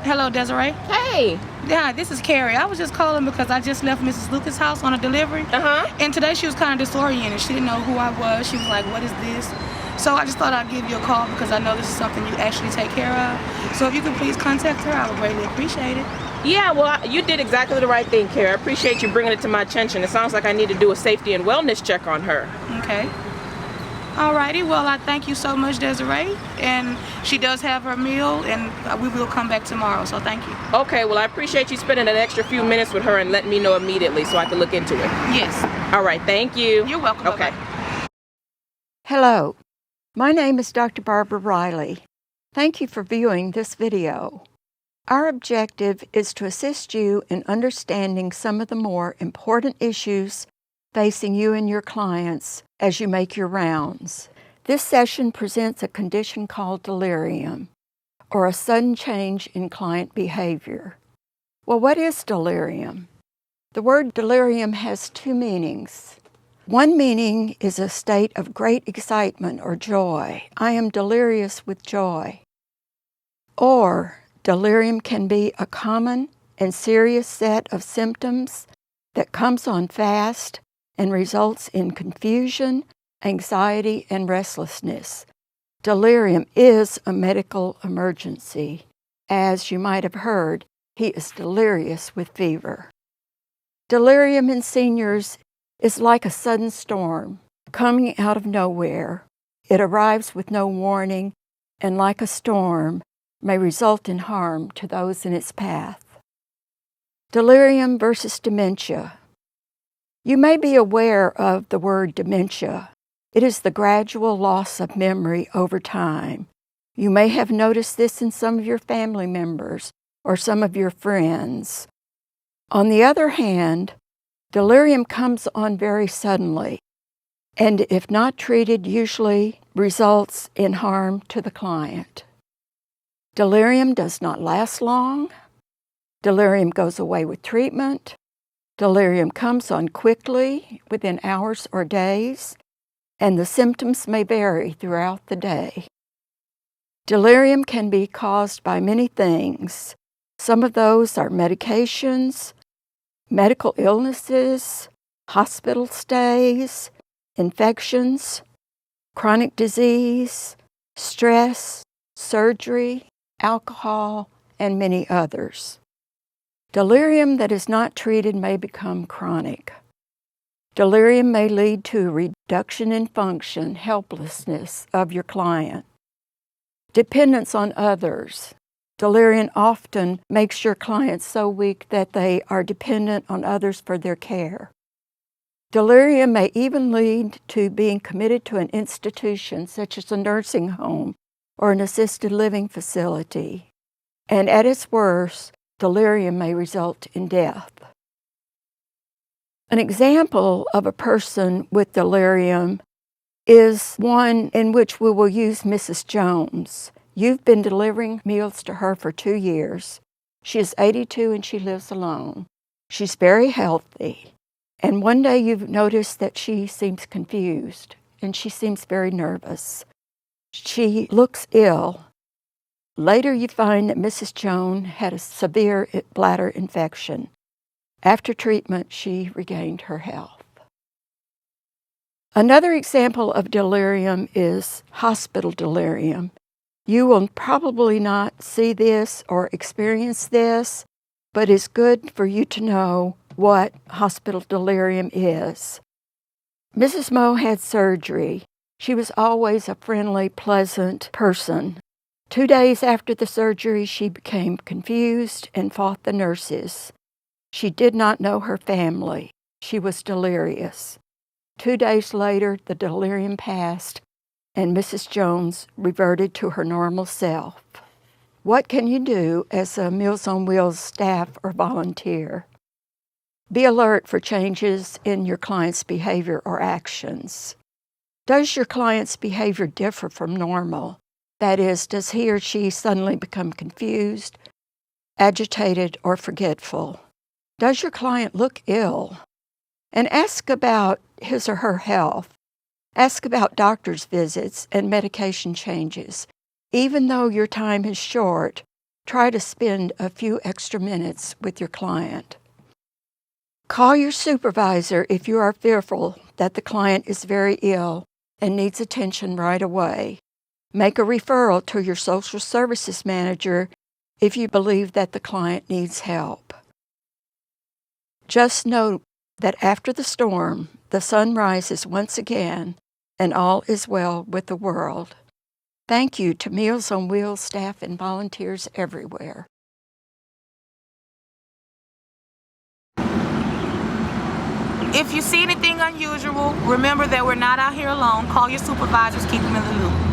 Hello, Desiree. Hey. Yeah, this is Carrie. I was just calling because I just left Mrs. Lucas' house on a delivery. And today she was kind of disoriented. She didn't know who I was. She was like, what is this? So I just thought I'd give you a call because I know this is something you actually take care of. So if you could please contact her, I would greatly appreciate it. Yeah, well, you did exactly the right thing, Carrie. I appreciate you bringing it to my attention. It sounds like I need to do a safety and wellness check on her. Okay. Alrighty, well, I thank you so much, Desiree. And she does have her meal, and we will come back tomorrow, so thank you. Okay, well, I appreciate you spending an extra few minutes with her and letting me know immediately so I can look into it. Yes. All right, thank you. You're welcome. Okay. Bye-bye. Hello, my name is Dr. Barbara Riley. Thank you for viewing this video. Our objective is to assist you in understanding some of the more important issues facing you and your clients as you make your rounds. This session presents a condition called delirium, or a sudden change in client behavior. Well, what is delirium? The word delirium has two meanings. One meaning is a state of great excitement or joy. I am delirious with joy. Or delirium can be a common and serious set of symptoms that comes on fast and results in confusion, anxiety, and restlessness. Delirium is a medical emergency. As you might have heard, he is delirious with fever. Delirium in seniors is like a sudden storm coming out of nowhere. It arrives with no warning and, like a storm, may result in harm to those in its path. Delirium versus dementia. You may be aware of the word dementia. It is the gradual loss of memory over time. You may have noticed this in some of your family members or some of your friends. On the other hand, delirium comes on very suddenly, and if not treated, usually results in harm to the client. Delirium does not last long. Delirium goes away with treatment. Delirium comes on quickly, within hours or days, and the symptoms may vary throughout the day. Delirium can be caused by many things. Some of those are medications, medical illnesses, hospital stays, infections, chronic disease, stress, surgery, alcohol, and many others. Delirium that is not treated may become chronic. Delirium may lead to a reduction in function, helplessness of your client. Dependence on others. Delirium often makes your clients so weak that they are dependent on others for their care. Delirium may even lead to being committed to an institution such as a nursing home or an assisted living facility. And at its worst, delirium may result in death. An example of a person with delirium is one in which we will use Mrs. Jones. You've been delivering meals to her for 2 years. She is 82 and she lives alone. She's very healthy. And one day you've noticed that she seems confused and she seems very nervous. She looks ill. Later you find that Mrs. Jones had a severe bladder infection. After treatment, she regained her health. Another example of delirium is hospital delirium. You will probably not see this or experience this, but it's good for you to know what hospital delirium is. Mrs. Moe had surgery. She was always a friendly, pleasant person. 2 days after the surgery, she became confused and fought the nurses. She did not know her family. She was delirious. 2 days later, the delirium passed, and Mrs. Jones reverted to her normal self. What can you do as a Meals on Wheels staff or volunteer? Be alert for changes in your client's behavior or actions. Does your client's behavior differ from normal? That is, does he or she suddenly become confused, agitated, or forgetful? Does your client look ill? And ask about his or her health. Ask about doctor's visits and medication changes. Even though your time is short, try to spend a few extra minutes with your client. Call your supervisor if you are fearful that the client is very ill and needs attention right away. Make a referral to your social services manager if you believe that the client needs help. Just note that after the storm, the sun rises once again, and all is well with the world. Thank you to Meals on Wheels staff and volunteers everywhere. If you see anything unusual, remember that we're not out here alone. Call your supervisors, keep them in the loop.